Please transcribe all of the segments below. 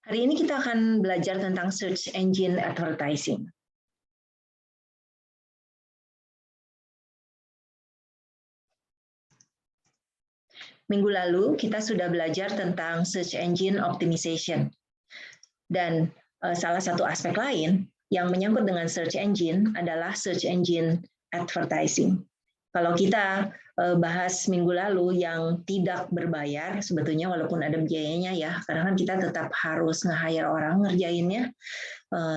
Hari ini kita akan belajar tentang search engine advertising. Minggu lalu kita sudah belajar tentang search engine optimization. Dan salah satu aspek lain yang menyangkut dengan search engine adalah search engine advertising. Kalau kita bahas minggu lalu yang tidak berbayar, sebetulnya walaupun ada biayanya ya, karena kan kita tetap harus nge-hire orang ngerjainnya.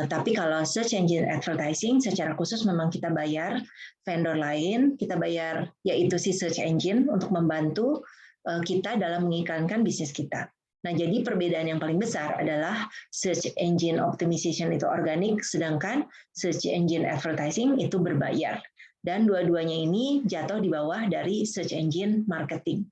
Tapi kalau search engine advertising secara khusus memang kita bayar vendor lain, kita bayar yaitu si search engine untuk membantu kita dalam mengiklankan bisnis kita. Nah, jadi perbedaan yang paling besar adalah search engine optimization itu organik, sedangkan search engine advertising itu berbayar. Dan dua-duanya ini jatuh di bawah dari search engine marketing.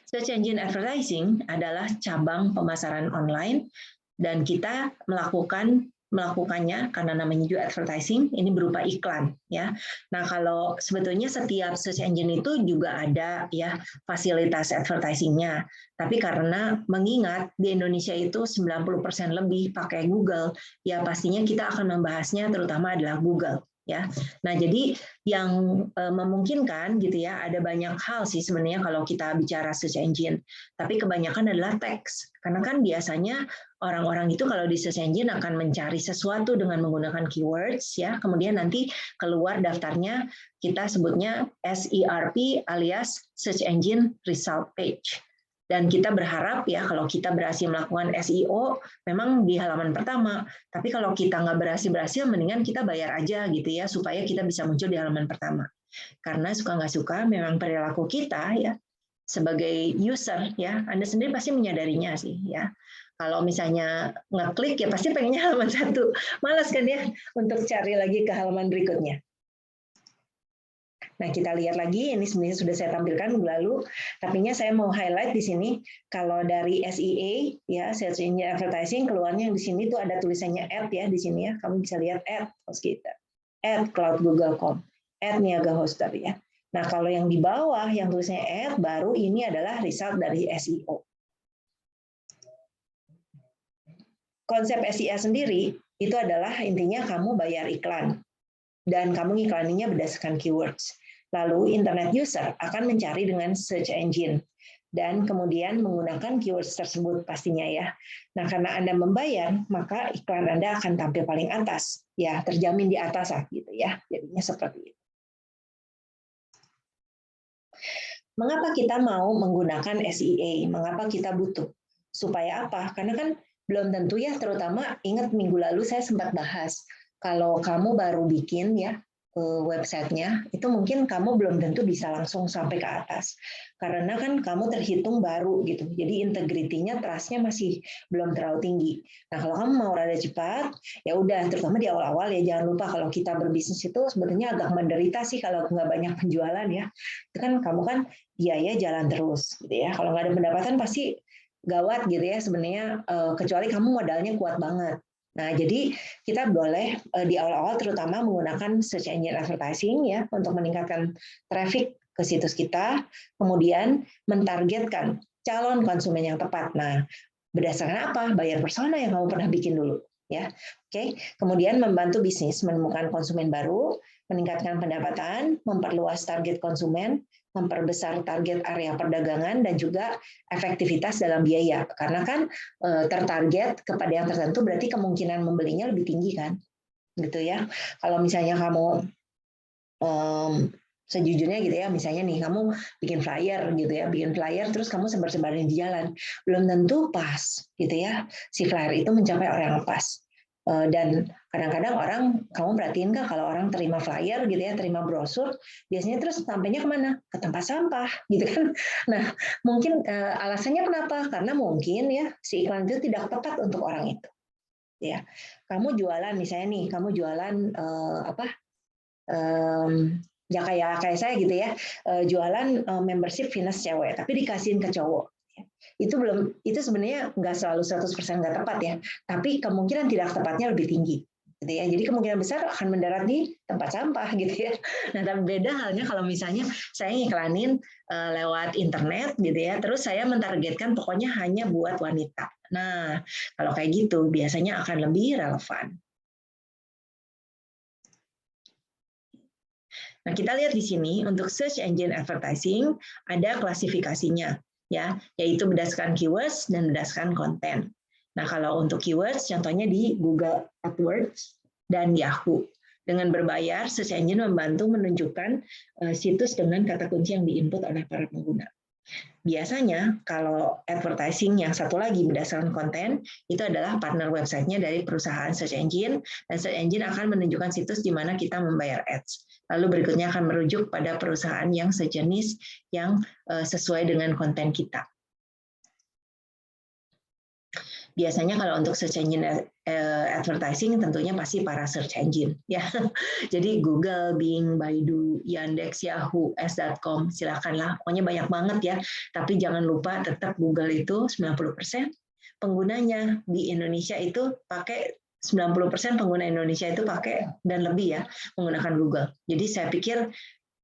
Search engine advertising adalah cabang pemasaran online dan kita melakukannya karena namanya juga advertising, ini berupa iklan ya. Nah, kalau sebetulnya setiap search engine itu juga ada ya fasilitas advertisingnya. Tapi karena mengingat di Indonesia itu 90% lebih pakai Google, ya pastinya kita akan membahasnya terutama adalah Google. Ya, nah jadi yang memungkinkan gitu ya, ada banyak hal sih sebenarnya kalau kita bicara search engine, tapi kebanyakan adalah teks, karena kan biasanya orang-orang itu kalau di search engine akan mencari sesuatu dengan menggunakan keywords ya, kemudian nanti keluar daftarnya, kita sebutnya SERP alias Search Engine Result Page. Dan kita berharap ya kalau kita berhasil melakukan SEO memang di halaman pertama. Tapi kalau kita nggak berhasil, mendingan kita bayar aja gitu ya supaya kita bisa muncul di halaman pertama. Karena suka nggak suka memang perilaku kita ya sebagai user ya, Anda sendiri pasti menyadarinya sih ya. Kalau misalnya ngeklik ya pasti pengennya halaman 1. Malas kan ya untuk cari lagi ke halaman berikutnya. Nah, kita lihat lagi, ini sebenarnya sudah saya tampilkan lalu, tapi saya mau highlight di sini, kalau dari SEA, ya, Search Engine Advertising, keluarnya yang di sini tuh ada tulisannya ad ya, di sini ya, kamu bisa lihat ad host kita, ad cloud.google.com, ad Niaga Hoster ya. Nah, kalau yang di bawah, yang tulisannya ad, baru ini adalah result dari SEO. Konsep SEA sendiri, itu adalah intinya kamu bayar iklan, dan kamu iklaninya berdasarkan keywords. Lalu internet user akan mencari dengan search engine dan kemudian menggunakan keywords tersebut pastinya ya. Nah, karena Anda membayar, maka iklan Anda akan tampil paling atas, ya terjamin di atas gitu ya. Jadinya seperti itu. Mengapa kita mau menggunakan SEA? Mengapa kita butuh? Supaya apa? Karena kan belum tentu ya, terutama ingat minggu lalu saya sempat bahas, kalau kamu baru bikin ya websitenya, itu mungkin kamu belum tentu bisa langsung sampai ke atas. Karena kan kamu terhitung baru gitu, jadi integrity-nya, trust-nya masih belum terlalu tinggi. Nah, kalau kamu mau rada cepat, ya udah, terutama di awal-awal ya, jangan lupa kalau kita berbisnis itu sebetulnya agak menderita sih kalau nggak banyak penjualan ya. Itu kan kamu kan biaya jalan terus gitu ya. Kalau nggak ada pendapatan pasti gawat gitu ya sebenarnya, kecuali kamu modalnya kuat banget. Nah, jadi kita boleh di awal-awal terutama menggunakan search engine advertising ya untuk meningkatkan traffic ke situs kita, kemudian mentargetkan calon konsumen yang tepat. Nah, berdasarkan apa? Buyer persona yang kamu pernah bikin dulu ya. Oke, kemudian membantu bisnis menemukan konsumen baru, meningkatkan pendapatan, memperluas target konsumen, memperbesar target area perdagangan, dan juga efektivitas dalam biaya. Karena kan tertarget kepada yang tertentu berarti kemungkinan membelinya lebih tinggi kan, gitu ya. Kalau misalnya kamu sejujurnya gitu ya, misalnya nih kamu bikin flyer gitu ya, bikin flyer terus kamu sebar-sebarin di jalan, belum tentu pas gitu ya, si flyer itu mencapai orang yang pas. Dan kadang-kadang orang, kamu perhatiin nggak kalau orang terima flyer gitu ya, terima brosur, biasanya terus sampainya kemana? Ke tempat sampah gitu kan. Nah, mungkin alasannya kenapa? Karena mungkin ya si iklan itu tidak tepat untuk orang itu. Ya, kamu jualan misalnya nih, kamu jualan ya kayak saya gitu ya, jualan membership fitness cewek, tapi dikasihin ke cowok. Itu sebenarnya nggak selalu 100% nggak tepat ya, tapi kemungkinan tidak tepatnya lebih tinggi. gitu ya. Jadi kemungkinan besar akan mendarat di tempat sampah gitu ya. Nah, tapi beda halnya kalau misalnya saya ngiklanin lewat internet gitu ya, terus saya mentargetkan pokoknya hanya buat wanita. Nah, kalau kayak gitu biasanya akan lebih relevan. Nah, kita lihat di sini untuk search engine advertising ada klasifikasinya ya, yaitu berdasarkan keywords dan berdasarkan konten. Nah, kalau untuk keywords contohnya di Google AdWords dan Yahoo. Dengan berbayar, search engine membantu menunjukkan situs dengan kata kunci yang diinput oleh para pengguna. Biasanya kalau advertising yang satu lagi berdasarkan konten, itu adalah partner website-nya dari perusahaan search engine, dan search engine akan menunjukkan situs di mana kita membayar ads. Lalu berikutnya akan merujuk pada perusahaan yang sejenis yang sesuai dengan konten kita. Biasanya kalau untuk search engine advertising tentunya pasti para search engine ya. Jadi Google, Bing, Baidu, Yandex, Yahoo, S.com, silakanlah. Pokoknya banyak banget ya. Tapi jangan lupa tetap Google itu 90% penggunanya di Indonesia itu pakai 90% pengguna Indonesia itu pakai dan lebih ya menggunakan Google. Jadi saya pikir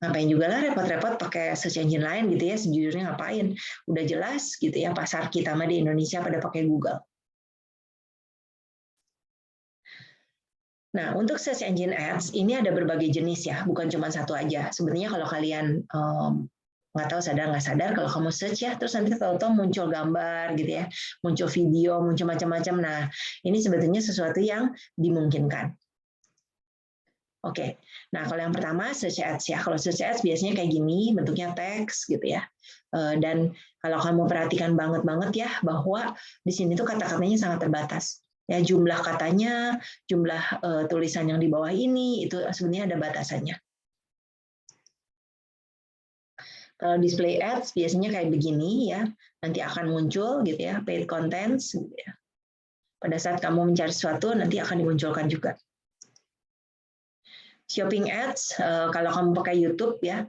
ngapain juga lah repot-repot pakai search engine lain gitu ya, sejujurnya ngapain. Udah jelas gitu ya pasar kita mah di Indonesia pada pakai Google. Nah, untuk search engine ads ini ada berbagai jenis ya, bukan cuma satu aja. Sebenarnya kalau kalian nggak tahu sadar nggak sadar, kalau kamu search ya, terus nanti tahu-tahu muncul gambar gitu ya, muncul video, muncul macam-macam. Nah, ini sebetulnya sesuatu yang dimungkinkan. Oke, nah kalau yang pertama search ads ya. Kalau search ads biasanya kayak gini, bentuknya teks gitu ya. Dan kalau kamu perhatikan banget ya, bahwa di sini tuh kata-katanya sangat terbatas. Ya, jumlah katanya, jumlah tulisan yang di bawah ini itu sebenarnya ada batasannya. Kalau display ads biasanya kayak begini ya, nanti akan muncul gitu ya, paid contents gitu ya. Pada saat kamu mencari sesuatu nanti akan dimunculkan juga. Shopping ads kalau kamu pakai YouTube ya,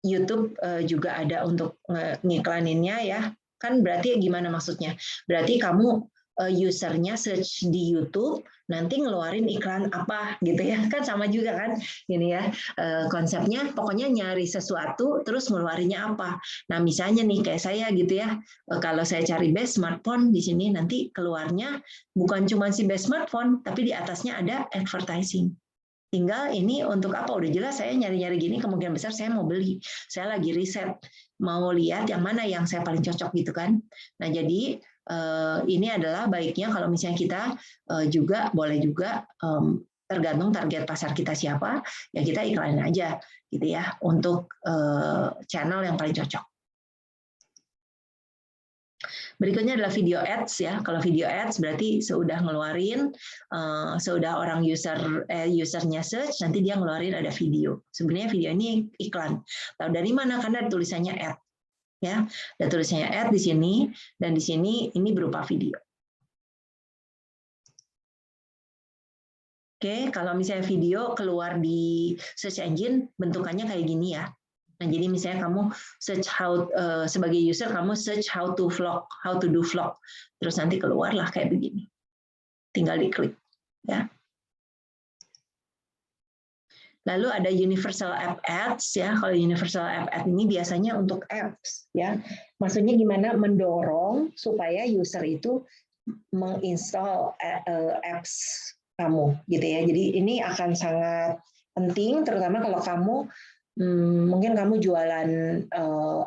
YouTube juga ada untuk ngiklaninnya ya. Kan berarti gimana maksudnya? Berarti kamu usernya search di YouTube, nanti ngeluarin iklan apa gitu ya, kan sama juga kan ini ya konsepnya, pokoknya nyari sesuatu terus ngeluarinnya apa. Nah misalnya nih kayak saya gitu ya, kalau saya cari best smartphone di sini nanti keluarnya bukan cuma si best smartphone, tapi di atasnya ada advertising. Tinggal ini untuk apa? Udah jelas saya nyari-nyari gini, kemungkinan besar saya mau beli. Saya lagi riset, mau lihat yang mana yang saya paling cocok gitu kan. Nah jadi ini adalah baiknya kalau misalnya kita juga boleh juga tergantung target pasar kita siapa, ya kita iklanin aja gitu ya untuk channel yang paling cocok. Berikutnya adalah video ads ya. Kalau video ads berarti sudah ngeluarin, sudah orang usernya search, nanti dia ngeluarin ada video. Sebenarnya video ini iklan. Tahu dari mana? Karena tulisannya ad. Ya, ada tulisannya ad di sini dan di sini ini berupa video. Oke, kalau misalnya video keluar di search engine bentukannya kayak gini ya. Nah, jadi misalnya kamu search sebagai user kamu search how to do vlog, terus nanti keluarlah kayak begini. Tinggal diklik, ya. Lalu ada universal app ads ya. Kalau universal app ads ini biasanya untuk apps ya. Maksudnya gimana mendorong supaya user itu menginstal apps kamu gitu ya. Jadi ini akan sangat penting terutama kalau kamu mungkin kamu jualan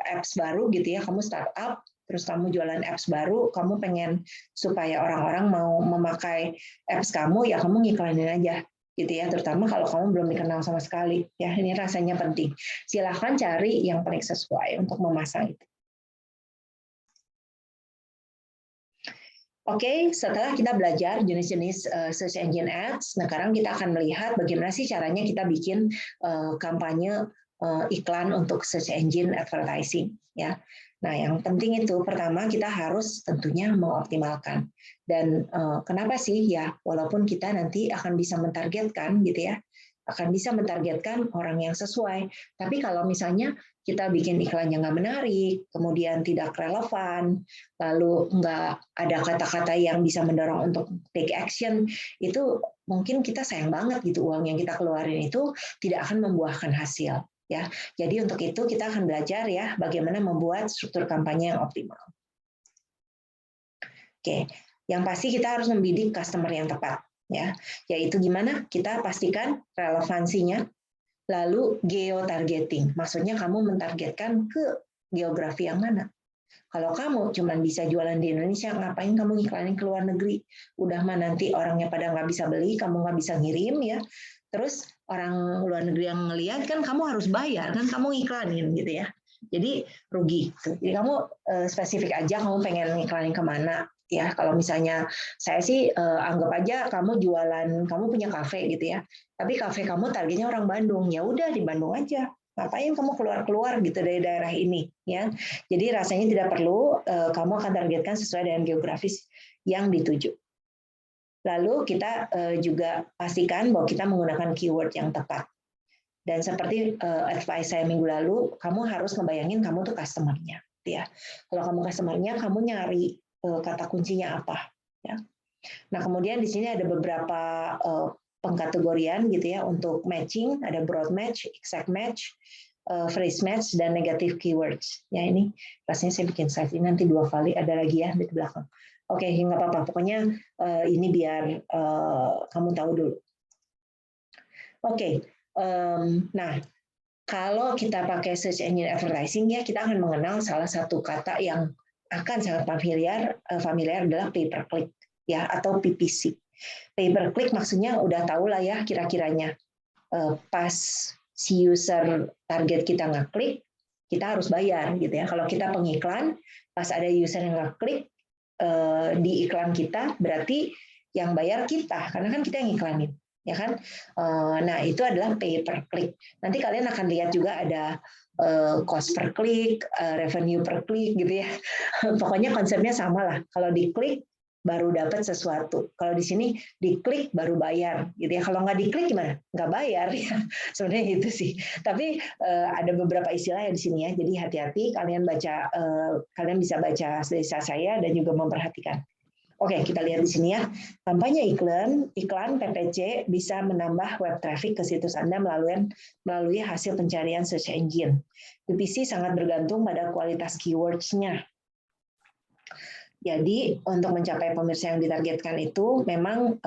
apps baru gitu ya, kamu startup, terus kamu jualan apps baru, kamu pengen supaya orang-orang mau memakai apps kamu, ya kamu ngiklanin aja gitu ya, terutama kalau kamu belum dikenal sama sekali ya, ini rasanya penting. Silahkan cari yang paling sesuai untuk memasang itu. Oke, setelah kita belajar jenis-jenis search engine ads, sekarang kita akan melihat bagaimana sih caranya kita bikin kampanye iklan untuk search engine advertising ya. Nah, yang penting itu pertama kita harus tentunya mengoptimalkan. Dan kenapa sih ya, walaupun kita nanti akan bisa mentargetkan gitu ya, akan bisa mentargetkan orang yang sesuai. Tapi kalau misalnya kita bikin iklannya nggak menarik, kemudian tidak relevan, lalu nggak ada kata-kata yang bisa mendorong untuk take action, itu mungkin kita sayang banget gitu, uang yang kita keluarin itu tidak akan membuahkan hasil. Ya, jadi untuk itu kita akan belajar ya bagaimana membuat struktur kampanye yang optimal. Oke, yang pasti kita harus membidik customer yang tepat. Ya, yaitu gimana kita pastikan relevansinya, lalu geo-targeting, maksudnya kamu mentargetkan ke geografi yang mana. Kalau kamu cuma bisa jualan di Indonesia, ngapain kamu iklanin ke luar negeri? Udah mah nanti orangnya pada nggak bisa beli, kamu nggak bisa ngirim ya. Terus orang luar negeri yang ngelihat kan kamu harus bayar, kan kamu iklanin gitu ya. Jadi rugi. Jadi kamu spesifik aja kamu pengen iklanin kemana. Ya, kalau misalnya saya sih anggap aja kamu jualan, kamu punya kafe gitu ya. Tapi kafe kamu targetnya orang Bandung, ya udah di Bandung aja. Ngapain kamu keluar-keluar gitu dari daerah ini ya. Jadi rasanya tidak perlu kamu akan targetkan sesuai dengan geografis yang dituju. Lalu kita juga pastikan bahwa kita menggunakan keyword yang tepat. Dan seperti advice saya minggu lalu, kamu harus ngebayangin kamu tuh customer-nya ya. Kalau kamu customer-nya, kamu nyari kata kuncinya apa ya. Nah, kemudian di sini ada beberapa pengkategorian gitu ya untuk matching, ada broad match, exact match, phrase match, dan negative keywords. Ya, ini rasanya saya bikin slide ini nanti 2 kali, ada lagi ya di belakang. Oke, nggak apa-apa. Pokoknya ini biar kamu tahu dulu. Oke, nah kalau kita pakai search engine advertising ya, kita akan mengenal salah satu kata yang akan sangat familiar adalah pay per click ya, atau PPC. Pay per click maksudnya udah tahu lah ya kira-kiranya pas si user target kita ngeklik, kita harus bayar gitu ya. Kalau kita pengiklan, pas ada user yang ngeklik di iklan kita, berarti yang bayar kita karena kan kita yang iklanin. Ya kan? Nah, itu adalah pay per click. Nanti kalian akan lihat juga ada cost per click, revenue per click gitu ya. Pokoknya konsepnya sama lah. Kalau diklik baru dapat sesuatu. Kalau di sini diklik baru bayar gitu ya. Kalau nggak diklik gimana? Nggak bayar ya. Sebenarnya gitu sih. Tapi ada beberapa istilah ya di sini ya. Jadi hati-hati kalian kalian bisa baca desa saya dan juga memperhatikan. Oke, kita lihat di sini ya. Kampanye iklan PPC bisa menambah web traffic ke situs Anda melalui hasil pencarian search engine. PPC sangat bergantung pada kualitas keywords-nya. Jadi untuk mencapai pemirsa yang ditargetkan itu memang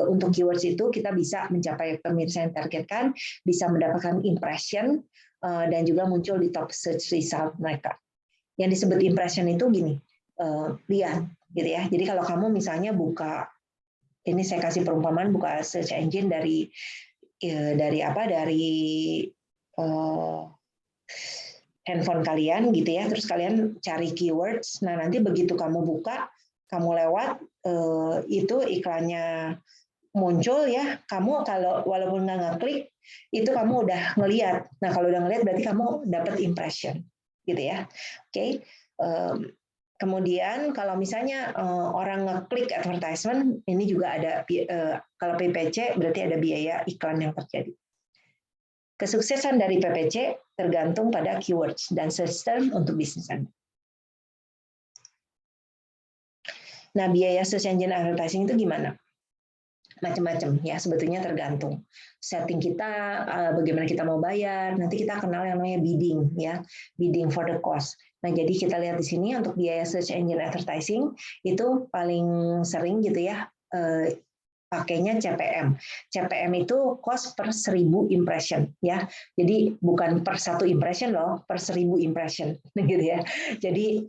untuk keywords itu kita bisa mencapai pemirsa yang ditargetkan, bisa mendapatkan impression dan juga muncul di top search result mereka. Yang disebut impression itu gini, lihat gitu ya. Jadi kalau kamu misalnya buka, ini saya kasih perumpamaan, buka search engine dari handphone kalian gitu ya, terus kalian cari keywords. Nah, nanti begitu kamu buka, kamu lewat itu iklannya muncul ya, kamu kalau walaupun nggak ngeklik, itu kamu udah ngelihat. Nah, kalau udah ngelihat berarti kamu dapat impression gitu ya. Oke. Kemudian kalau misalnya orang ngeklik advertisement, ini juga ada kalau PPC berarti ada biaya iklan yang terjadi. Kesuksesan dari PPC tergantung pada keywords dan search term untuk bisnis Anda. Nah, biaya search engine advertising itu gimana? Macam-macam ya, sebetulnya tergantung setting kita, bagaimana kita mau bayar. Nanti kita kenal yang namanya bidding ya, bidding for the cost. Nah, jadi kita lihat di sini untuk biaya search engine advertising itu paling sering gitu ya pakainya CPM. CPM itu cost per 1000 impression ya. Jadi bukan per 1 impression loh, per 1000 impression gitu ya. Jadi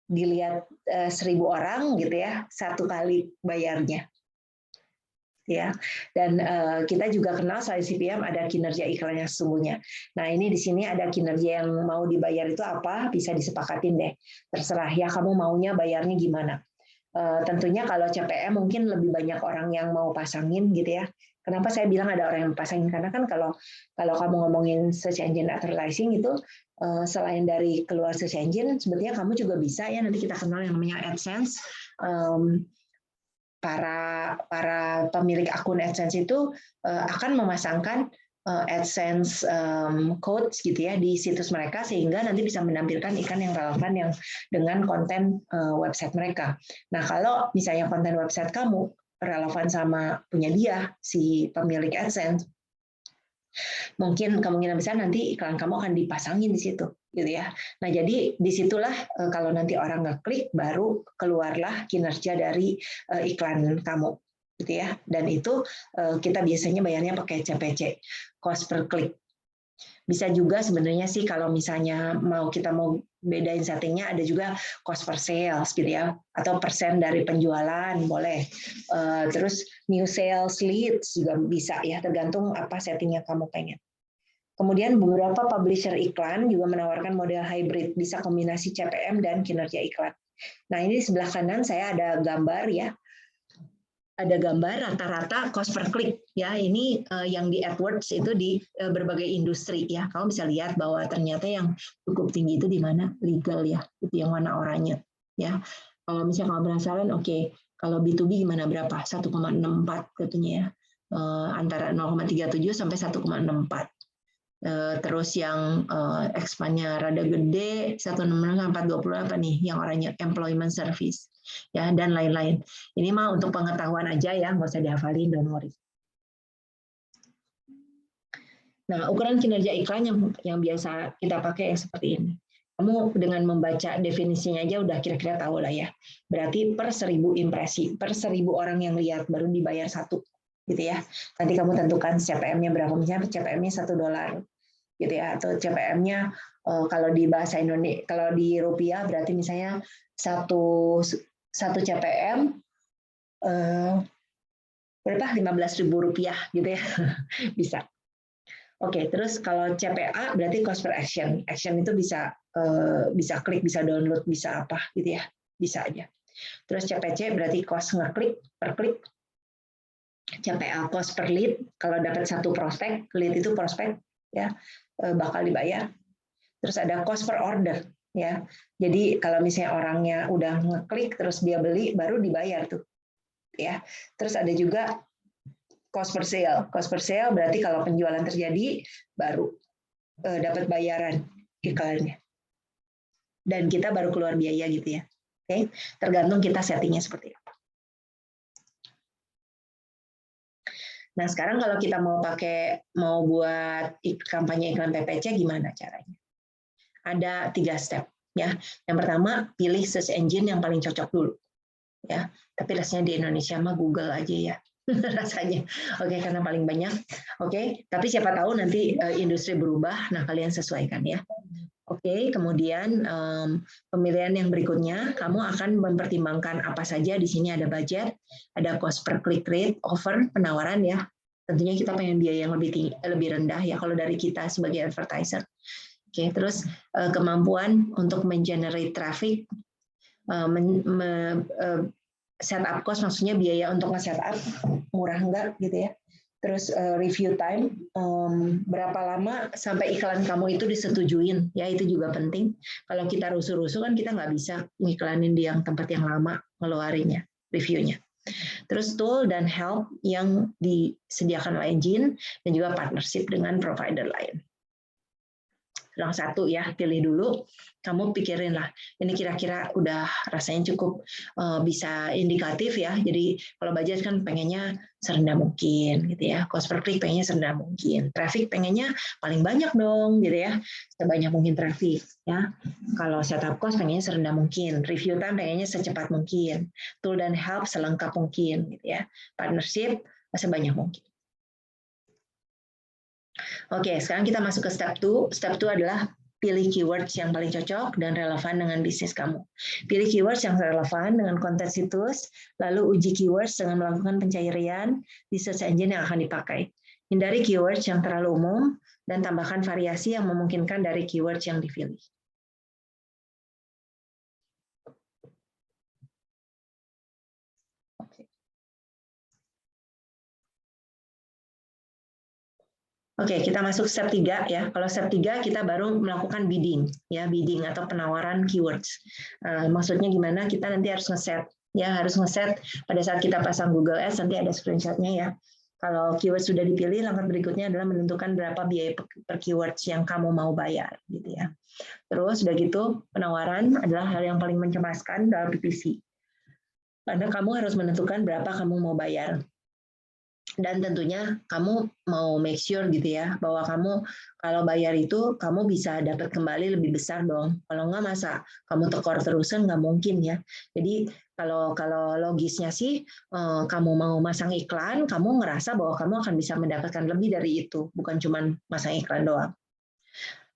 dilihat 1000 orang gitu ya, 1 kali bayarnya. Ya, dan kita juga kenal selain CPM ada kinerja iklan yang sesungguhnya. Nah, ini di sini ada kinerja yang mau dibayar itu apa, bisa disepakatin deh. Terserah ya kamu maunya bayarnya gimana. Tentunya kalau CPM mungkin lebih banyak orang yang mau pasangin gitu ya. Kenapa saya bilang ada orang yang pasangin? Karena kan kalau kamu ngomongin search engine advertising itu selain dari keluar search engine, sebetulnya kamu juga bisa ya nanti kita kenal yang namanya AdSense. para pemilik akun AdSense itu akan memasangkan AdSense codes gitu ya di situs mereka, sehingga nanti bisa menampilkan iklan yang relevan yang dengan konten website mereka. Nah, kalau misalnya konten website kamu relevan sama punya dia si pemilik AdSense, mungkin kemungkinan besar nanti iklan kamu akan dipasangin di situ gitu ya. Nah, jadi disitulah kalau nanti orang ngeklik baru keluarlah kinerja dari iklan kamu gitu ya. Dan itu kita biasanya bayarnya pakai CPC, cost per click. Bisa juga sebenarnya sih kalau misalnya kita mau bedain settingnya, ada juga cost per sales gitu ya, atau persen dari penjualan boleh. Terus new sales leads juga bisa ya, tergantung apa settingnya kamu pengen. Kemudian beberapa publisher iklan juga menawarkan model hybrid, bisa kombinasi CPM dan kinerja iklan. Nah, ini di sebelah kanan saya ada gambar ya. Ada gambar rata-rata cost per click ya, ini yang di AdWords itu di berbagai industri ya. Kamu bisa lihat bahwa ternyata yang cukup tinggi itu di mana? Legal ya, itu yang warna oranye ya. Kalau misalnya kamu penasaran, oke, kalau B2B gimana, berapa? 1,64 katanya ya, antara 0,37 sampai 1,64. Terus yang expand-nya rada gede 166,420 apa nih yang oranye, employment service ya, dan lain-lain. Ini mah untuk pengetahuan aja ya, nggak usah dihafalin, don't worry. Nah, ukuran kinerja iklan yang biasa kita pakai yang seperti ini. Kamu dengan membaca definisinya aja udah kira-kira tahu lah ya. Berarti per 1000 impresi, per 1000 orang yang lihat baru dibayar satu gitu ya. Nanti kamu tentukan CPM-nya berapa, misalnya CPM-nya $1 gitu ya, atau CPM-nya kalau di bahasa Indonesia, kalau di rupiah berarti misalnya satu CPM berapa, Rp15.000 gitu ya. Bisa. Oke, terus kalau CPA berarti cost per action. Action itu bisa klik, bisa download, bisa apa gitu ya, bisa aja. Terus CPC berarti cost ngeklik per klik. CPA cost per lead, kalau dapat satu prospek, lead itu prospek ya, bakal dibayar. Terus ada cost per order ya. Jadi kalau misalnya orangnya udah ngeklik terus dia beli baru dibayar tuh. Ya. Terus ada juga cost per sale. Cost per sale berarti kalau penjualan terjadi baru dapat bayaran iklannya. Dan kita baru keluar biaya gitu ya. Oke, tergantung kita settingnya seperti apa. Nah, sekarang kalau kita mau buat kampanye iklan PPC gimana caranya? Ada 3 step ya. Yang pertama, pilih search engine yang paling cocok dulu. Ya, tapi rasanya di Indonesia mah Google aja ya. Rasanya. Oke, karena paling banyak. Oke, tapi siapa tahu nanti industri berubah, nah kalian sesuaikan ya. Oke, kemudian pemilihan yang berikutnya, kamu akan mempertimbangkan apa saja. Di sini ada budget, ada cost per click rate, offer, penawaran ya. Tentunya kita pengen biaya yang lebih rendah ya kalau dari kita sebagai advertiser. Oke, terus kemampuan untuk mengenerate traffic, setup cost maksudnya biaya untuk nge-setup murah enggak gitu ya. Terus review time, berapa lama sampai iklan kamu itu disetujuin, ya itu juga penting. Kalau kita rusuh-rusuh kan kita nggak bisa ngiklanin di yang tempat yang lama ngeluarinnya, reviewnya. Terus tool dan help yang disediakan oleh engine dan juga partnership dengan provider lain. Yang satu ya, pilih dulu, kamu pikirin lah, ini kira-kira udah rasanya cukup bisa indikatif ya, jadi kalau budget kan pengennya serendah mungkin gitu ya, cost per click pengennya serendah mungkin, traffic pengennya paling banyak dong gitu ya, sebanyak mungkin traffic ya, kalau setup cost pengennya serendah mungkin, review time pengennya secepat mungkin, tool dan help selengkap mungkin gitu ya, partnership sebanyak mungkin. Oke, sekarang kita masuk ke step 2. Step 2 adalah pilih keywords yang paling cocok dan relevan dengan bisnis kamu. Pilih keywords yang relevan dengan konten situs, lalu uji keywords dengan melakukan pencarian di search engine yang akan dipakai. Hindari keywords yang terlalu umum dan tambahkan variasi yang memungkinkan dari keywords yang dipilih. Oke, kita masuk step 3 ya. Kalau step 3 kita baru melakukan bidding ya, bidding atau penawaran keywords. Maksudnya gimana? Kita nanti harus ngeset ya harus ngeset pada saat kita pasang Google Ads, nanti ada screenshotnya ya. Kalau keyword sudah dipilih, langkah berikutnya adalah menentukan berapa biaya per keywords yang kamu mau bayar, gitu ya. Terus udah gitu, penawaran adalah hal yang paling mencemaskan dalam PPC. Karena kamu harus menentukan berapa kamu mau bayar. Dan tentunya kamu mau make sure gitu ya, bahwa kamu kalau bayar itu, kamu bisa dapat kembali lebih besar dong. Kalau nggak, masa kamu tekor terusan, nggak mungkin ya. Jadi kalau logisnya sih, kamu mau masang iklan, kamu ngerasa bahwa kamu akan bisa mendapatkan lebih dari itu, bukan cuma masang iklan doang.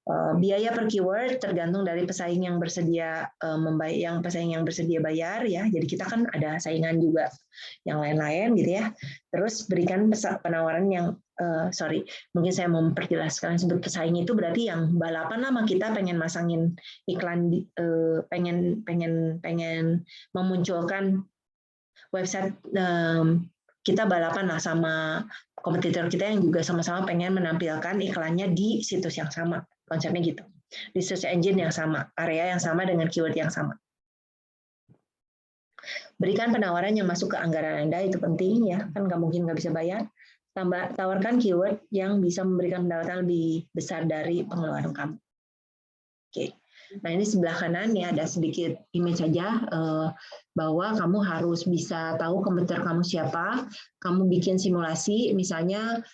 Biaya per keyword tergantung dari pesaing yang bersedia bayar ya. Jadi kita kan ada saingan juga yang lain-lain gitu ya. Terus berikan penawaran yang mungkin saya mau memperjelaskan, sebut pesaing itu berarti yang balapan sama kita pengen masangin iklan, pengen memunculkan website, kita balapan lah sama kompetitor kita yang juga sama-sama pengen menampilkan iklannya di situs yang sama. Konsepnya gitu, di search engine yang sama, area yang sama dengan keyword yang sama. Berikan penawaran yang masuk ke anggaran Anda, itu penting ya, kan nggak mungkin nggak bisa bayar. Tawarkan keyword yang bisa memberikan pendapatan lebih besar dari pengeluaran kamu. Oke. Nah, ini sebelah kanan ya, ada sedikit image saja bahwa kamu harus bisa tahu kompetitor kamu siapa. Kamu bikin simulasi, misalnya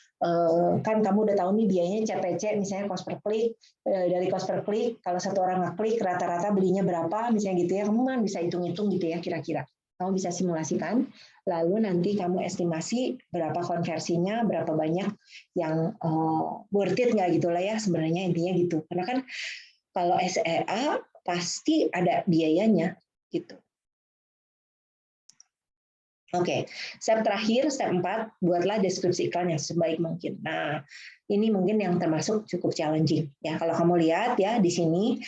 kan kamu udah tahu nih biayanya CPC, misalnya cost per klik. Dari cost per klik, kalau satu orang ngeklik rata-rata belinya berapa, misalnya gitu ya, kamu kan bisa hitung-hitung gitu ya kira-kira. Kamu bisa simulasikan, lalu nanti kamu estimasi berapa konversinya, berapa banyak yang worth it nggak gitu lah ya, sebenarnya intinya gitu. Karena kan kalau SEA pasti ada biayanya gitu. Oke, step terakhir, step 4, buatlah deskripsi iklan yang sebaik mungkin. Nah, ini mungkin yang termasuk cukup challenging. Ya, kalau kamu lihat ya di sini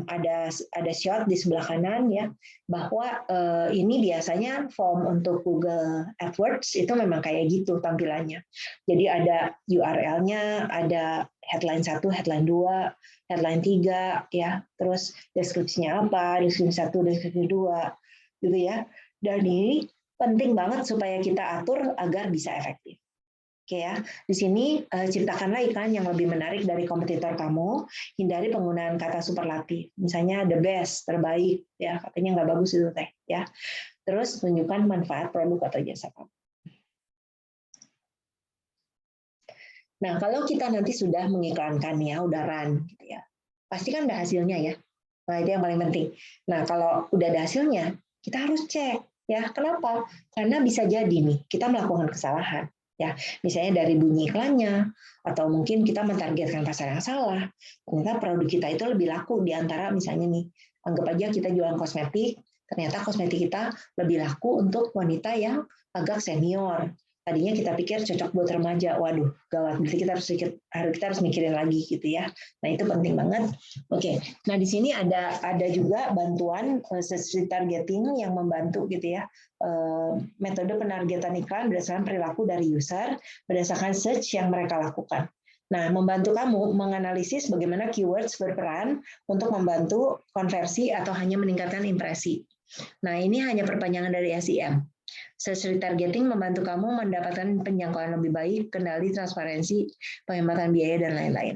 ada shot di sebelah kanan ya, bahwa ini biasanya form untuk Google AdWords itu memang kayak gitu tampilannya. Jadi ada URL-nya, ada headline 1, headline 2, headline 3 ya, terus deskripsinya apa, deskripsi 1, deskripsi 2 gitu ya. Dan ini penting banget supaya kita atur agar bisa efektif. Oke ya, di sini ciptakanlah iklan yang lebih menarik dari kompetitor kamu, hindari penggunaan kata superlatif, misalnya the best, terbaik, ya katanya nggak bagus itu teh, ya. Terus tunjukkan manfaat produk atau jasa kamu. Nah, kalau kita nanti sudah mengiklankan ya, udah run, gitu ya, pasti kan ada hasilnya ya. Nah, itu yang paling penting. Nah, kalau udah ada hasilnya, kita harus cek. Ya, kenapa? Karena bisa jadi nih kita melakukan kesalahan. Ya, misalnya dari bunyi iklannya, atau mungkin kita mentargetkan pasar yang salah. Ternyata produk kita itu lebih laku di antara misalnya nih, anggap aja kita jualan kosmetik, ternyata kosmetik kita lebih laku untuk wanita yang agak senior. Tadinya kita pikir cocok buat remaja, waduh, gawat. Berarti kita harus mikirin lagi gitu ya. Nah itu penting banget. Oke, nah di sini ada juga bantuan search targeting yang membantu gitu ya. Metode penargetan iklan berdasarkan perilaku dari user, berdasarkan search yang mereka lakukan. Nah, membantu kamu menganalisis bagaimana keywords berperan untuk membantu konversi atau hanya meningkatkan impresi. Nah, ini hanya perpanjangan dari SEM. Search retargeting membantu kamu mendapatkan penjangkauan lebih baik, kendali transparansi, penghematan biaya, dan lain-lain.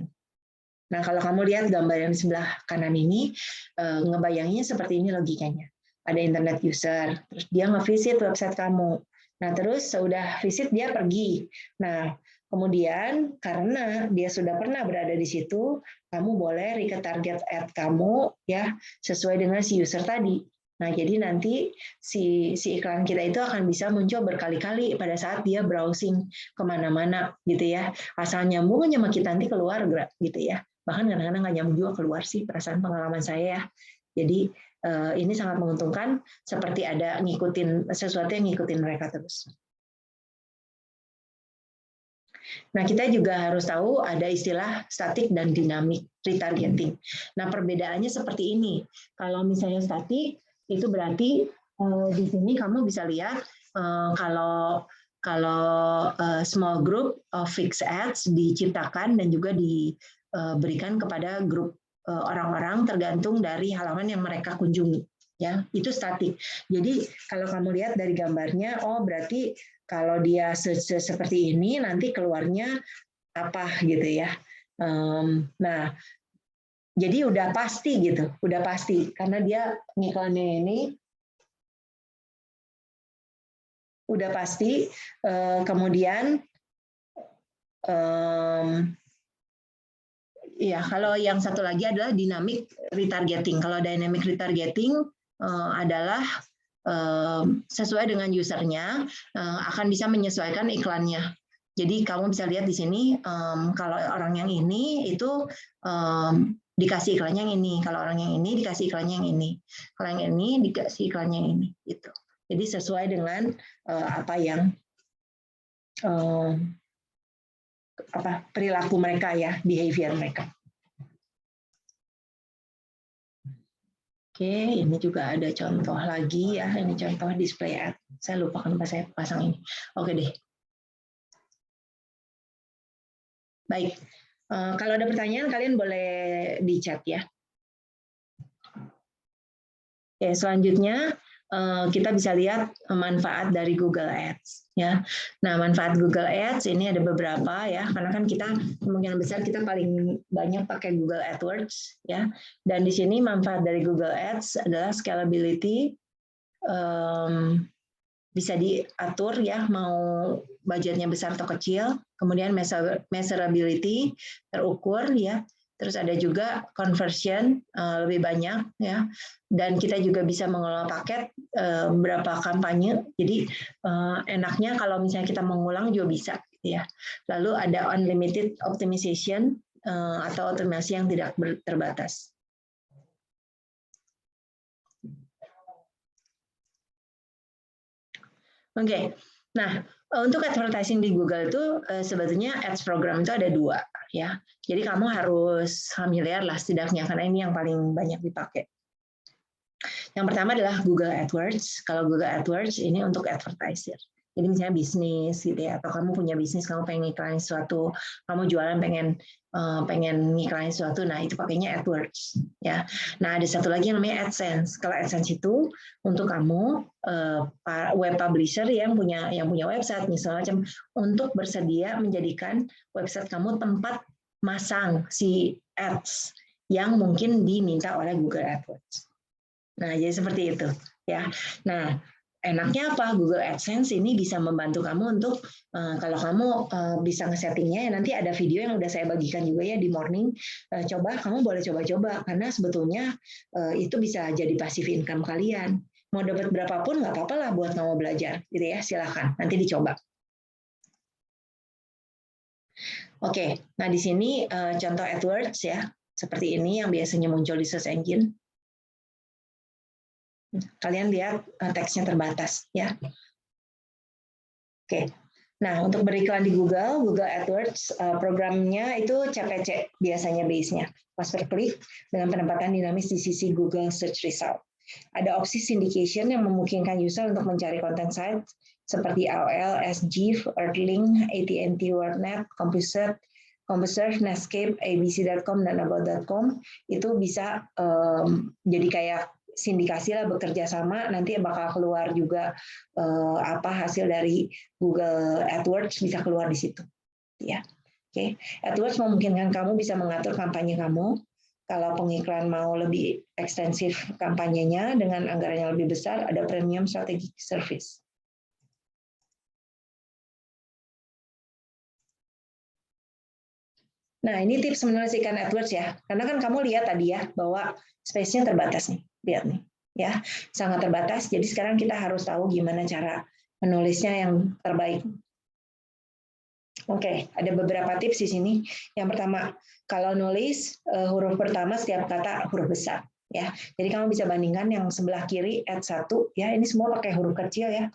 Nah, kalau kamu lihat gambar yang di sebelah kanan ini, ngebayanginnya seperti ini logikanya. Ada internet user, terus dia nge-visit website kamu. Nah, terus sudah visit dia pergi. Nah, kemudian karena dia sudah pernah berada di situ, kamu boleh retarget ad kamu ya sesuai dengan si user tadi. Nah, jadi nanti si iklan kita itu akan bisa muncul berkali-kali pada saat dia browsing kemana-mana gitu ya. Asal nyambung aja sama kita nanti keluar gitu ya. Bahkan kadang-kadang nggak nyambung juga keluar sih, perasaan pengalaman saya ya. Jadi ini sangat menguntungkan, seperti ada ngikutin sesuatu yang ngikutin mereka terus. Nah, kita juga harus tahu ada istilah statik dan dinamik retargeting. Nah, perbedaannya seperti ini. Kalau misalnya statik, itu berarti di sini kamu bisa lihat kalau small group of fixed ads diciptakan dan juga diberikan kepada grup orang-orang tergantung dari halaman yang mereka kunjungi. ya itu statik. Jadi kalau kamu lihat dari gambarnya, oh berarti kalau dia seperti ini nanti keluarnya apa gitu ya. Nah, jadi udah pasti gitu, udah pasti karena dia ngiklannya ini udah pasti. Kemudian ya, kalau yang satu lagi adalah dynamic retargeting. Kalau dynamic retargeting adalah sesuai dengan usernya, akan bisa menyesuaikan iklannya. Jadi kamu bisa lihat di sini, kalau orang yang ini itu dikasih iklannya yang ini, kalau orang yang ini dikasih iklannya yang ini, kalau yang ini dikasih iklannya yang ini, gitu. Jadi sesuai dengan apa yang perilaku mereka ya, behavior mereka. Oke, ini juga ada contoh lagi ya, ini contoh display ad. Saya lupa kenapa saya pasang ini. Oke deh. Baik, kalau ada pertanyaan kalian boleh di chat ya. Oke, selanjutnya kita bisa lihat manfaat dari Google Ads ya. Nah, manfaat Google Ads ini ada beberapa ya, karena kan kita kemungkinan besar kita paling banyak pakai Google AdWords ya. Dan di sini manfaat dari Google Ads adalah scalability, bisa diatur ya, mau budgetnya besar atau kecil, kemudian measurability, terukur ya. Terus ada juga conversion lebih banyak ya, dan kita juga bisa mengelola paket berapa kampanye. Jadi enaknya kalau misalnya kita mengulang juga bisa ya. Lalu ada unlimited optimization atau otomasi yang tidak terbatas. Oke, nah untuk advertising di Google itu sebetulnya ads program itu ada 2 ya. Jadi kamu harus familiar lah setidaknya karena ini yang paling banyak dipakai. Yang pertama adalah Google AdWords. Kalau Google AdWords ini untuk advertiser. Jadi misalnya bisnis gitu ya, atau kamu punya bisnis, kamu pengen iklanin sesuatu, kamu jualan pengen ngiklanin sesuatu, nah itu pakainya AdWords ya. Nah ada satu lagi yang namanya AdSense. Kalau AdSense itu untuk kamu web publisher yang punya website misalnya macam, untuk bersedia menjadikan website kamu tempat masang si ads yang mungkin diminta oleh Google AdWords. Nah jadi seperti itu ya. Nah enaknya apa? Google AdSense ini bisa membantu kamu untuk kalau kamu bisa ngesettingnya ya, nanti ada video yang udah saya bagikan juga ya di morning. Kamu boleh coba-coba karena sebetulnya itu bisa jadi passive income kalian. Mau dapat berapapun nggak apa-apa lah buat kamu belajar, gitu ya. Silakan, nanti dicoba. Oke, nah di sini contoh AdWords ya, seperti ini yang biasanya muncul di search engine. Kalian lihat teksnya terbatas ya. Oke. Nah, untuk beriklan di Google AdWords programnya itu CPC biasanya base-nya. Cost per click dengan penempatan dinamis di sisi Google Search Result. Ada opsi syndication yang memungkinkan user untuk mencari konten site seperti AOL, SG, Earthlink, AT&T, WordNet, CompuServe, Netscape, abc.com, dan about.com. Itu bisa jadi kayak sindikasi lah, bekerja sama, nanti bakal keluar juga hasil dari Google AdWords bisa keluar di situ ya. Oke. AdWords memungkinkan kamu bisa mengatur kampanye kamu. Kalau pengiklan mau lebih ekstensif kampanyenya dengan anggaran yang lebih besar, ada premium strategic service. Nah, ini tips menyelesaikan AdWords ya. Karena kan kamu lihat tadi ya bahwa space-nya terbatas nih. Lihat nih, ya. Sangat terbatas. Jadi sekarang kita harus tahu gimana cara menulisnya yang terbaik. Oke, ada beberapa tips di sini. Yang pertama, kalau nulis huruf pertama setiap kata huruf besar ya. Jadi kamu bisa bandingkan yang sebelah kiri ad 1 ya, ini semua pakai huruf kecil ya.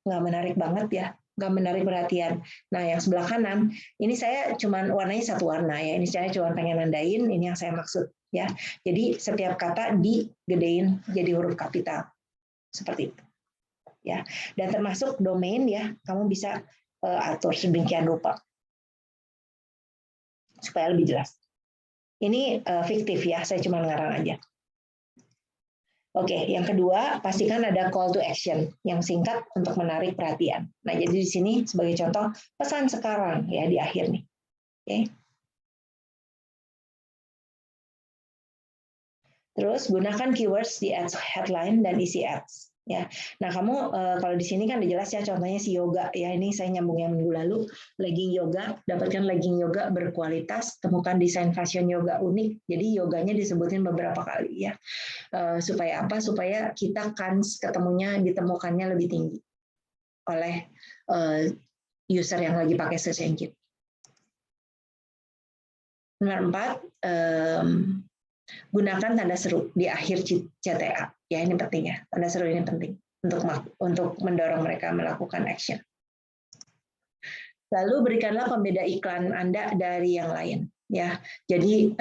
Nggak menarik banget ya. Nggak menarik perhatian. Nah, yang sebelah kanan, ini saya cuman warnanya satu warna ya. Ini saya cuma pengen nandain ini yang saya maksud ya. Jadi setiap kata digedein jadi huruf kapital. Seperti itu. Ya. Dan termasuk domain ya, kamu bisa atur sedemikian rupa. Supaya lebih jelas. Ini fiktif ya, saya cuma ngarang aja. Oke, yang kedua, pastikan ada call to action yang singkat untuk menarik perhatian. Nah, jadi di sini sebagai contoh, pesan sekarang ya di akhir nih. Oke. Terus gunakan keywords di ads headline dan isi ads. Ya, nah kamu kalau di sini kan udah jelas ya contohnya si yoga ya ini saya nyambung yang minggu lalu legging yoga dapatkan legging yoga berkualitas temukan desain fashion yoga unik jadi yoganya disebutin beberapa kali ya supaya apa supaya kita kans ketemunya ditemukannya lebih tinggi oleh user yang lagi pakai search engine. Nomor 4 gunakan tanda seru di akhir CTA. Ya, ini penting ya. Tanda seru ini penting untuk mendorong mereka melakukan action. Lalu berikanlah pembeda iklan Anda dari yang lain. Ya, jadi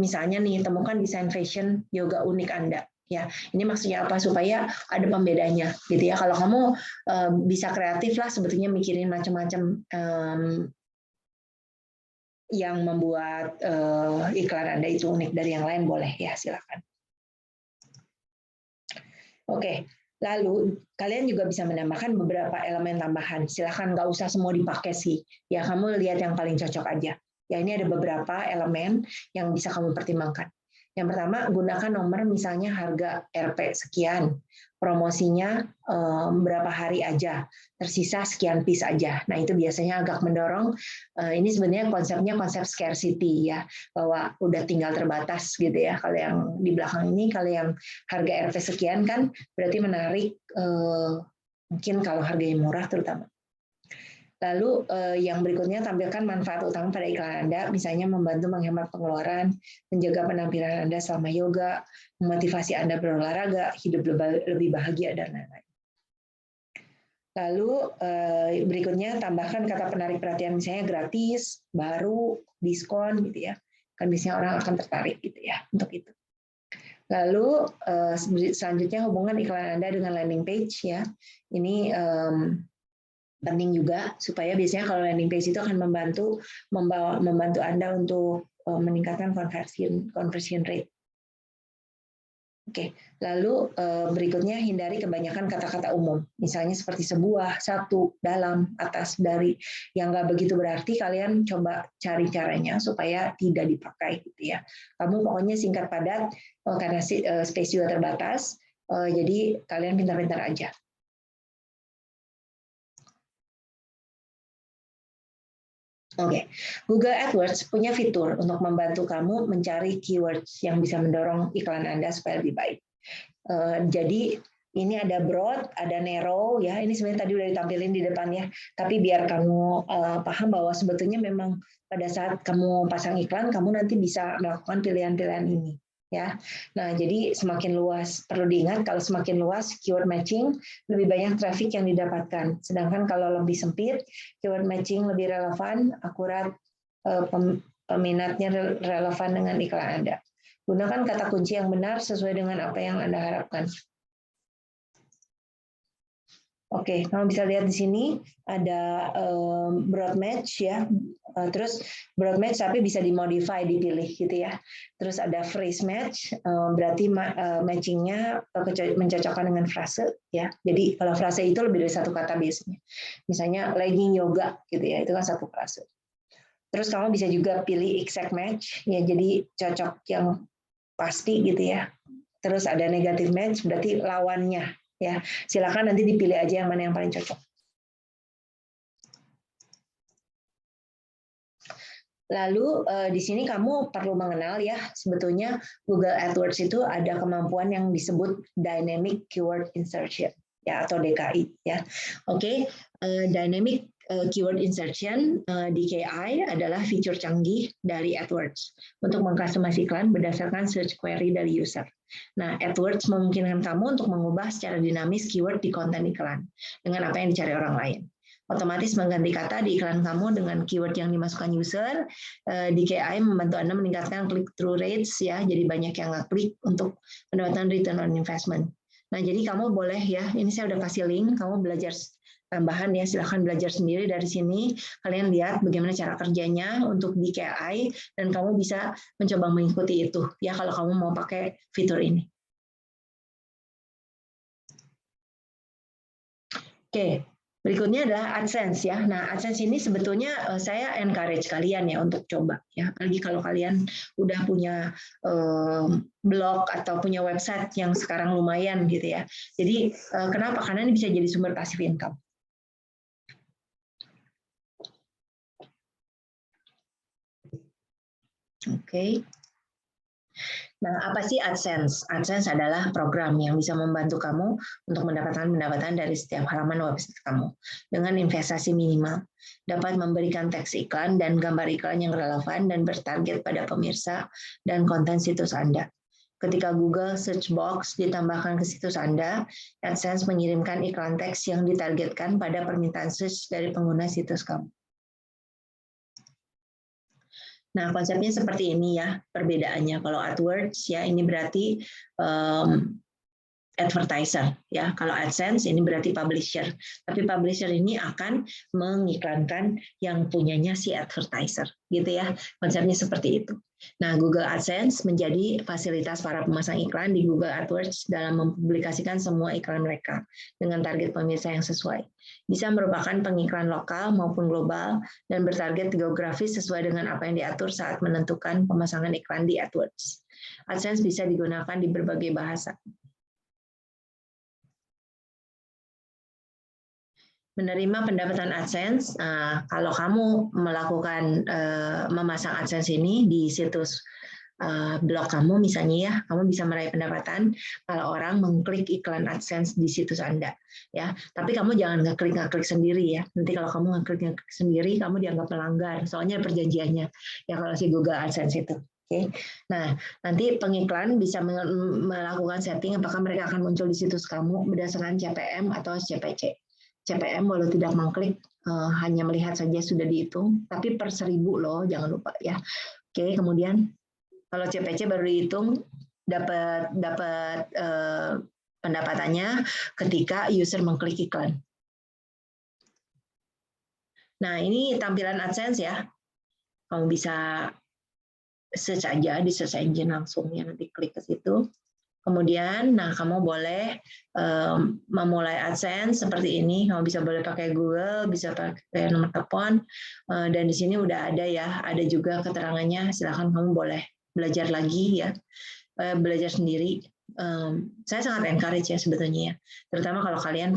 misalnya nih temukan desain fashion yoga unik Anda. Ya, ini maksudnya apa supaya ada pembedanya, gitu ya. Kalau kamu bisa kreatif lah, sebetulnya mikirin macam-macam yang membuat iklan Anda itu unik dari yang lain boleh ya silakan. Oke, lalu kalian juga bisa menambahkan beberapa elemen tambahan. Silakan nggak usah semua dipakai sih. Ya kamu lihat yang paling cocok aja. Ya ini ada beberapa elemen yang bisa kamu pertimbangkan. Yang pertama gunakan nomor misalnya harga RP sekian, promosinya berapa hari aja, tersisa sekian piece aja. Nah itu biasanya agak mendorong. Ini sebenarnya konsepnya konsep scarcity ya, bahwa udah tinggal terbatas gitu ya. Kalau yang di belakang ini, kalau yang harga RP sekian kan berarti menarik mungkin kalau harganya murah terutama. Lalu yang berikutnya tampilkan manfaat utama pada iklan Anda, misalnya membantu menghemat pengeluaran, menjaga penampilan Anda selama yoga, memotivasi Anda berolahraga, hidup lebih bahagia, dan lain-lain. Lalu berikutnya tambahkan kata penarik perhatian, misalnya gratis, baru, diskon, gitu ya. Kan biasanya orang akan tertarik gitu ya untuk itu. Lalu selanjutnya hubungan iklan Anda dengan landing page ya. Ini penting juga supaya biasanya kalau landing page itu akan membantu Anda untuk meningkatkan conversion rate. Oke, lalu berikutnya hindari kebanyakan kata-kata umum, misalnya seperti sebuah, satu, dalam, atas, dari, yang nggak begitu berarti kalian coba cari caranya supaya tidak dipakai gitu ya. Kamu pokoknya singkat padat karena space juga terbatas, jadi kalian pintar-pintar aja. Oke, Google AdWords punya fitur untuk membantu kamu mencari keywords yang bisa mendorong iklan Anda supaya lebih baik. Jadi ini ada broad, ada narrow, ya. Ini sebenarnya tadi udah ditampilin di depan ya. Tapi biar kamu paham bahwa sebetulnya memang pada saat kamu pasang iklan, kamu nanti bisa melakukan pilihan-pilihan ini. Ya, nah jadi semakin luas perlu diingat kalau semakin luas keyword matching lebih banyak traffic yang didapatkan. Sedangkan kalau lebih sempit keyword matching lebih relevan, akurat, peminatnya relevan dengan iklan Anda. Gunakan kata kunci yang benar sesuai dengan apa yang Anda harapkan. Oke, kamu bisa lihat di sini ada broad match ya. Terus broad match tapi bisa dimodify, dipilih gitu ya. Terus ada phrase match, berarti matchingnya mencocokkan dengan frase ya. Jadi kalau frase itu lebih dari satu kata biasanya. Misalnya legging yoga gitu ya, itu kan satu frase. Terus kamu bisa juga pilih exact match ya, jadi cocok yang pasti gitu ya. Terus ada negative match berarti lawannya ya. Silakan nanti dipilih aja yang mana yang paling cocok. Lalu di sini kamu perlu mengenal ya sebetulnya Google AdWords itu ada kemampuan yang disebut dynamic keyword insertion ya atau DKI ya. Oke, dynamic keyword insertion DKI adalah fitur canggih dari AdWords untuk mengcustomasi iklan berdasarkan search query dari user. Nah, AdWords memungkinkan kamu untuk mengubah secara dinamis keyword di konten iklan dengan apa yang dicari orang lain. Otomatis mengganti kata di iklan kamu dengan keyword yang dimasukkan user. DKI membantu Anda meningkatkan click-through rates ya, jadi banyak yang ngeklik untuk mendapatkan return on investment. Nah, jadi kamu boleh ya, ini saya udah kasih link, kamu belajar tambahan ya, silahkan belajar sendiri dari sini. Kalian lihat bagaimana cara kerjanya untuk DKI dan kamu bisa mencoba mengikuti itu ya kalau kamu mau pakai fitur ini. Oke, berikutnya adalah AdSense ya. Nah, AdSense ini sebetulnya saya encourage kalian ya untuk coba ya. Apalagi kalau kalian udah punya blog atau punya website yang sekarang lumayan gitu ya. Jadi kenapa? Karena ini bisa jadi sumber passive income. Oke. Nah, apa sih AdSense? AdSense adalah program yang bisa membantu kamu untuk mendapatkan pendapatan dari setiap halaman website kamu dengan investasi minimal. Dapat memberikan teks iklan dan gambar iklan yang relevan dan bertarget pada pemirsa dan konten situs Anda. Ketika Google Search Box ditambahkan ke situs Anda, AdSense mengirimkan iklan teks yang ditargetkan pada permintaan search dari pengguna situs kamu. Nah, konsepnya seperti ini ya, perbedaannya. Kalau AdWords ya ini berarti advertiser ya. Kalau AdSense ini berarti publisher. Tapi publisher ini akan mengiklankan yang punyanya si advertiser, gitu ya. Konsepnya seperti itu. Nah, Google AdSense menjadi fasilitas para pemasang iklan di Google AdWords dalam mempublikasikan semua iklan mereka dengan target pemirsa yang sesuai. Bisa merupakan pengiklan lokal maupun global dan bertarget geografis sesuai dengan apa yang diatur saat menentukan pemasangan iklan di AdWords. AdSense bisa digunakan di berbagai bahasa. Menerima pendapatan AdSense, kalau kamu melakukan memasang AdSense ini di situs blog kamu misalnya ya, kamu bisa meraih pendapatan kalau orang mengklik iklan AdSense di situs Anda ya. Tapi kamu jangan ngeklik sendiri ya. Nanti kalau kamu ngeklik sendiri, kamu dianggap melanggar. Soalnya perjanjiannya ya kalau si Google AdSense itu. Oke. Nah, nanti pengiklan bisa melakukan setting apakah mereka akan muncul di situs kamu berdasarkan CPM atau CPC. CPM walau tidak mengklik hanya melihat saja sudah dihitung, tapi per 1000 loh, jangan lupa ya. Oke, kemudian kalau CPC baru dihitung dapat pendapatannya ketika user mengklik iklan. Nah, ini tampilan AdSense ya. Kamu bisa search aja di search engine langsung ya, nanti klik ke situ. Kemudian, nah kamu boleh memulai AdSense seperti ini. Kamu bisa boleh pakai Google, bisa pakai nomor telepon, dan di sini udah ada ya. Ada juga keterangannya. Silakan kamu boleh belajar lagi ya, belajar sendiri. Saya sangat encourage ya sebetulnya ya. Terutama kalau kalian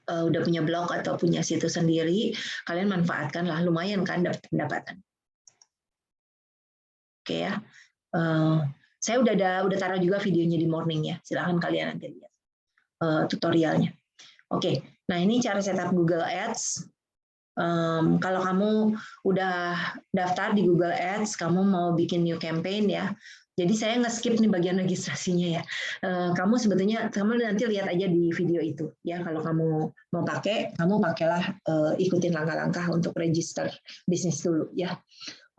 udah punya blog atau punya situs sendiri, kalian manfaatkan lah. Lumayan kan dapat pendapatan. Oke ya. Saya udah taruh juga videonya di morning ya. Silahkan kalian nanti lihat tutorialnya. Oke, nah ini cara setup Google Ads. Kalau kamu udah daftar di Google Ads, kamu mau bikin new campaign ya. Jadi saya nge-skip nih bagian registrasinya ya. Kamu nanti lihat aja di video itu ya. Kalau kamu mau pakai, kamu pakailah ikutin langkah-langkah untuk register bisnis dulu ya.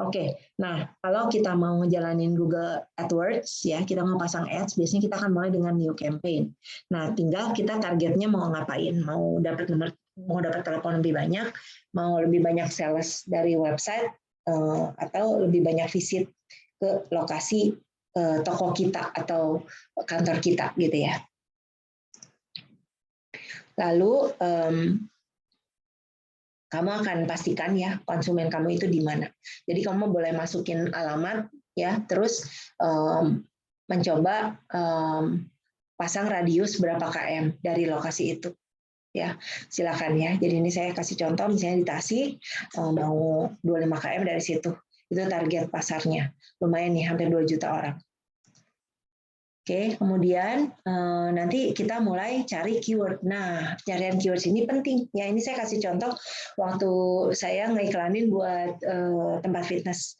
Oke, nah kalau kita mau ngejalanin Google AdWords ya, kita mau pasang ads, biasanya kita akan mulai dengan new campaign. Nah, tinggal kita targetnya mau ngapain, mau dapat telepon lebih banyak, mau lebih banyak sales dari website, atau lebih banyak visit ke lokasi toko kita atau kantor kita gitu ya. Lalu kamu akan pastikan ya konsumen kamu itu di mana. Jadi kamu boleh masukin alamat ya, terus mencoba pasang radius berapa km dari lokasi itu. Ya, silakan ya. Jadi ini saya kasih contoh misalnya di Tasik mau 25 km dari situ. Itu target pasarnya. Lumayan nih, hampir 2 juta orang. Oke, kemudian nanti kita mulai cari keyword. Nah, pencarian keyword ini penting. Ya, ini saya kasih contoh waktu saya ngiklanin buat tempat fitness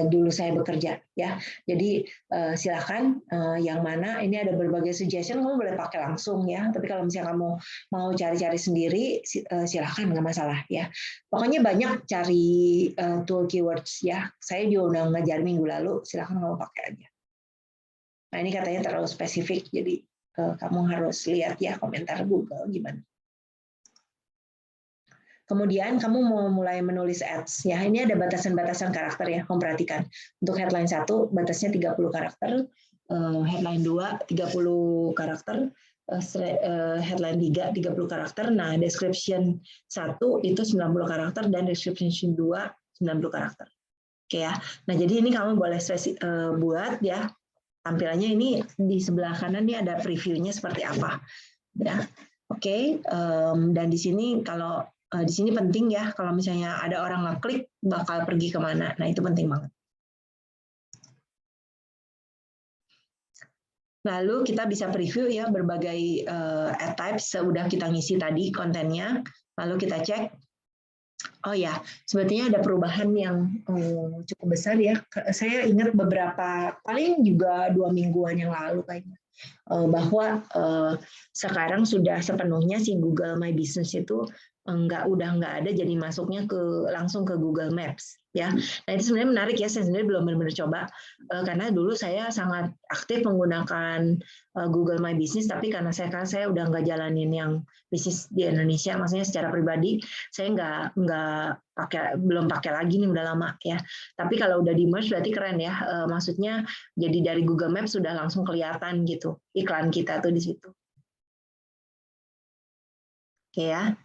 dulu saya bekerja. Ya, jadi silakan yang mana ini ada berbagai suggestion, kamu boleh pakai langsung ya. Tapi kalau misalnya kamu mau cari-cari sendiri, silakan nggak masalah ya. Pokoknya banyak cari tool keywords ya. Saya juga udah ngajar minggu lalu. Silakan kamu pakai aja. Nah, ini katanya terlalu spesifik, jadi kamu harus lihat ya komentar Google gimana. Kemudian kamu mau mulai menulis ads ya. Ini ada batasan-batasan karakter ya, kamu perhatikan. Untuk headline 1 batasnya 30 karakter, headline 2 30 karakter, headline 3, 30 karakter. Nah, description 1 itu 90 karakter dan description 2 90 karakter. Oke ya. Nah, jadi ini kamu boleh buat ya. Tampilannya ini di sebelah kanan nih ada previewnya seperti apa. Ya. Oke, dan di sini kalau di sini penting ya, kalau misalnya ada orang ngeklik bakal pergi kemana. Nah, itu penting banget. Lalu kita bisa preview ya berbagai ad types sudah kita ngisi tadi kontennya. Lalu kita cek. Oh ya, sebetulnya ada perubahan yang cukup besar ya. Saya ingat beberapa, paling juga 2 mingguan yang lalu kayaknya, bahwa sekarang sudah sepenuhnya si Google My Business itu udah nggak ada, jadi masuknya langsung ke Google Maps ya. Nah itu sebenarnya menarik ya, saya sendiri belum benar-benar coba karena dulu saya sangat aktif menggunakan Google My Business, tapi karena saya udah nggak jalanin yang bisnis di Indonesia, maksudnya secara pribadi saya belum pakai lagi nih, udah lama ya. Tapi kalau udah di merge berarti keren ya, maksudnya jadi dari Google Maps sudah langsung kelihatan gitu iklan kita tuh di situ. Oke ya.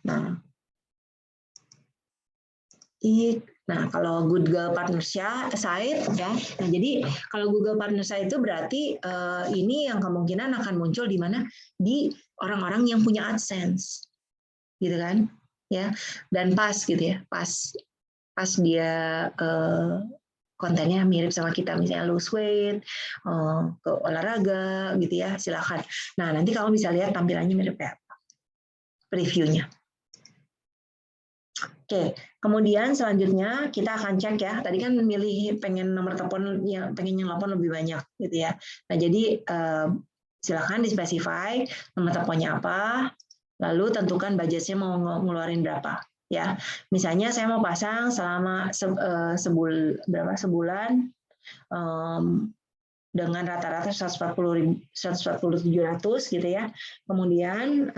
Nah, kalau Google Partnership site ya. Nah, jadi kalau Google Partnership itu berarti ini yang kemungkinan akan muncul di mana, di orang-orang yang punya AdSense. Gitu kan? Ya. Dan pas gitu ya. Pas dia kontennya mirip sama kita, misalnya lose weight, ke olahraga gitu ya, silakan. Nah, nanti kamu bisa lihat tampilannya mirip kayak apa. Previewnya. Oke, kemudian selanjutnya kita akan cek ya. Tadi kan milih pengen nomor telepon yang pengen yang telepon lebih banyak gitu ya. Nah, jadi silakan dispesify nomor teleponnya apa, lalu tentukan budgetnya mau ngeluarin berapa ya. Misalnya saya mau pasang selama sebulan dengan rata-rata 140.700 gitu ya. Kemudian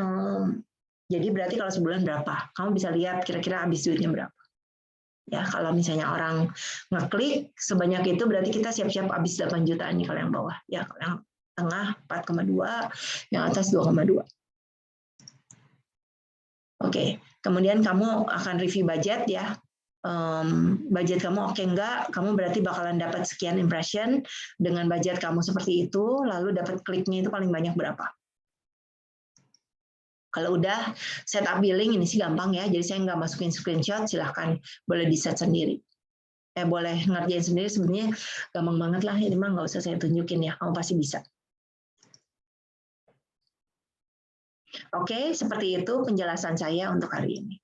jadi berarti kalau sebulan berapa? Kamu bisa lihat kira-kira habis duitnya berapa. Ya, kalau misalnya orang ngeklik sebanyak itu berarti kita siap-siap habis 8 jutaan nih kalau yang bawah. Ya, kalau yang tengah 4,2, yang atas 2,2. Oke, kemudian kamu akan review budget ya. Budget kamu oke enggak, kamu berarti bakalan dapat sekian impression dengan budget kamu seperti itu, lalu dapat kliknya itu paling banyak berapa. Kalau udah setup billing, ini sih gampang ya, jadi saya nggak masukin screenshot, silahkan boleh di-set sendiri. Boleh ngerjain sendiri, sebenarnya gampang banget lah, ini mah nggak usah saya tunjukin ya, kamu pasti bisa. Oke, seperti itu penjelasan saya untuk hari ini.